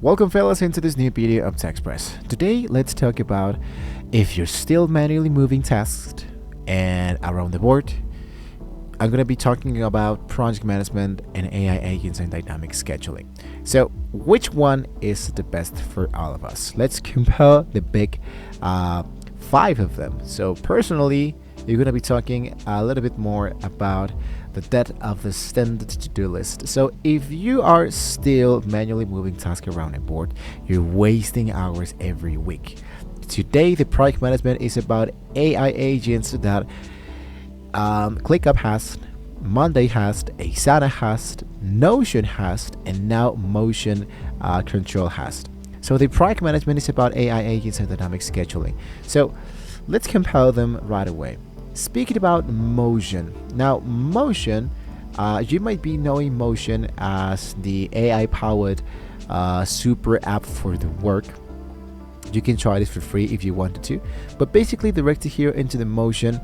Welcome fellas into this new video of TechExpress. Today let's talk about if you're still manually moving tasks and around the board. I'm going to be talking about project management and AI agents and dynamic scheduling. So which one is the best for all of us? Let's compare the big five of them. So personally, you're going to be talking a little bit more about the depth of the standard to-do list. So if you are still manually moving tasks around a board, you're wasting hours every week. Today, the project management is about AI agents that ClickUp has, Monday has, Asana has, Notion has, and now Motion Control has. So the project management is about AI agents and dynamic scheduling. So let's compare them right away. Speaking about Motion, now Motion, you might be knowing Motion as the AI-powered super app for the work. You can try this for free if you wanted to, but basically directly here into the Motion,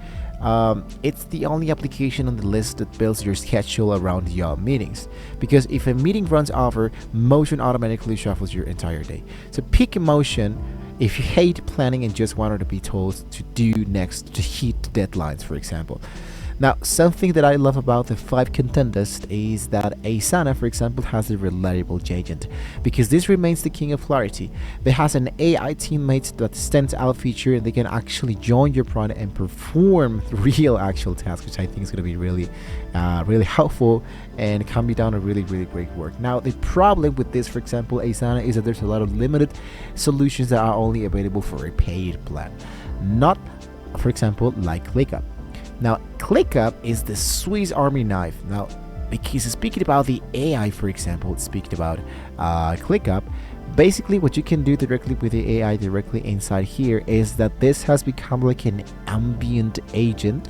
it's the only application on the list that builds your schedule around your meetings, because if a meeting runs over, Motion automatically shuffles your entire day. So pick Motion if you hate planning and just wanted to be told to do next to hit deadlines, for example. Now, something that I love about the 5 contenders is that Asana, for example, has a reliable agent, because this remains the king of clarity. There has an AI teammate that stands out feature, and they can actually join your project and perform real actual tasks, which I think is going to be really helpful and can be done a really great work. Now, the problem with this, for example, Asana, is that there's a lot of limited solutions that are only available for a paid plan, not, for example, like ClickUp. Now, ClickUp is the Swiss Army knife. Now, because speaking about the AI, for example, speaking about ClickUp, basically what you can do directly with the AI directly inside here is that this has become like an ambient agent,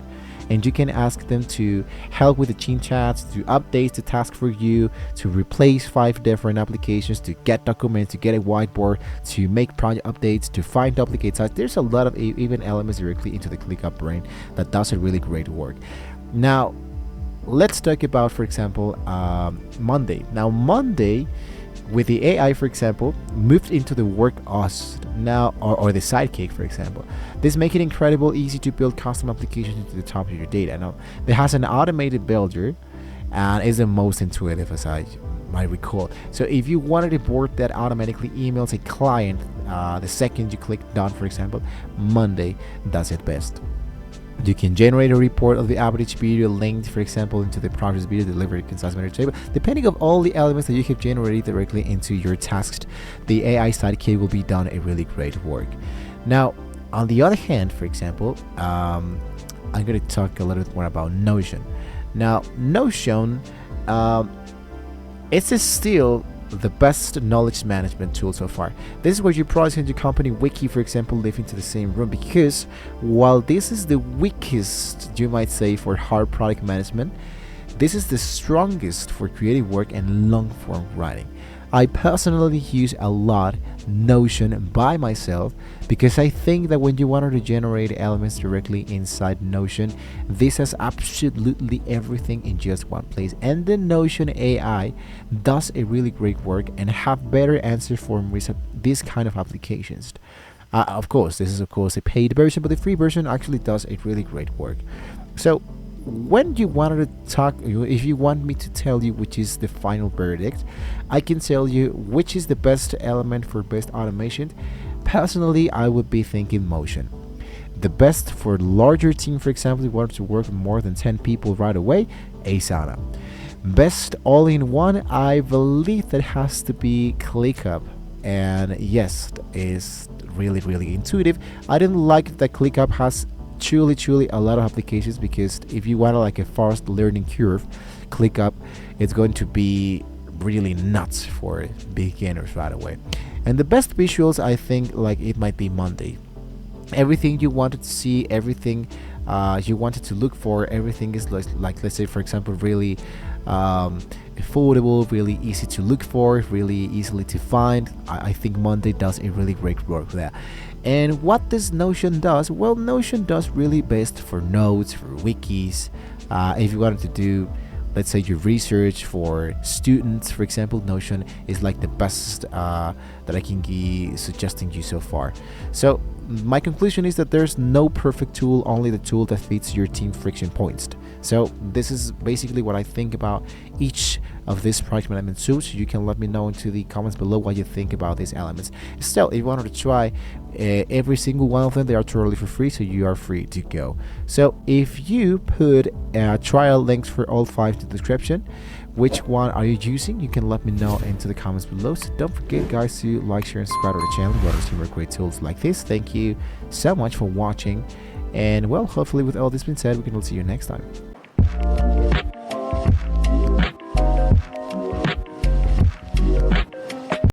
and you can ask them to help with the team chats, to update the task for you, to replace 5 different applications, to get documents, to get a whiteboard, to make project updates, to find duplicate sites. There's a lot of even elements directly into the ClickUp brain that does a really great work. Now, let's talk about, for example, Monday. Now, Monday, with the AI, for example, moved into the work OS now, or the sidekick, for example. This makes it incredibly easy to build custom applications into the top of your data. Now, it has an automated builder and is the most intuitive, as I might recall. So if you wanted a board that automatically emails a client the second you click done, for example, Monday does it best. You can generate a report of the average video linked, for example, into the progress video delivery concise matter table. Depending on all the elements that you have generated directly into your tasks, the AI sidekick will be done a really great work. Now, on the other hand, for example, I'm going to talk a little bit more about Notion. Now, Notion, it's still the best knowledge management tool so far. This is where your project and your company wiki, for example, live into the same room, because while this is the weakest, you might say, for hard product management, this is the strongest for creative work and long form writing. I personally use a lot Notion by myself, because I think that when you want to generate elements directly inside Notion, this has absolutely everything in just one place, and the Notion AI does a really great work and have better answer for these kind of applications. Of course, this is a paid version, but the free version actually does a really great work. So when you wanted to talk, if you want me to tell you which is the final verdict, I can tell you which is the best element for best automation. Personally, I would be thinking Motion. The best for larger team, for example, if you want to work with more than 10 people right away, Asana. Best all-in-one, I believe that has to be ClickUp. And yes, is really intuitive. I didn't like that ClickUp has truly a lot of applications, because if you want like a fast learning curve, ClickUp, it's going to be really nuts for beginners right away. And the best visuals, I think, like it might be Monday. Everything you wanted to see, everything you wanted to look for, everything is like let's say, for example, really affordable, really easy to look for, really easily to find. I think Monday does a really great work there. And what this Notion does, well, Notion does really best for notes, for wikis. If you wanted to do let's say your research for students, for example, Notion is like the best that I can be suggesting you so far. So my conclusion is that there's no perfect tool, only the tool that fits your team friction points. So this is basically what I think about each of these project management tools. You can let me know into the comments below what you think about these elements. Still, if you wanted to try every single one of them, they are totally for free, so you are free to go. So if you put trial links for all 5 in the description, which one are you using? You can let me know into the comments below. So don't forget, guys, to like, share, and subscribe to the channel. We're seeing more great tools like this. Thank you so much for watching, and well, hopefully with all this being said, we can see you next time.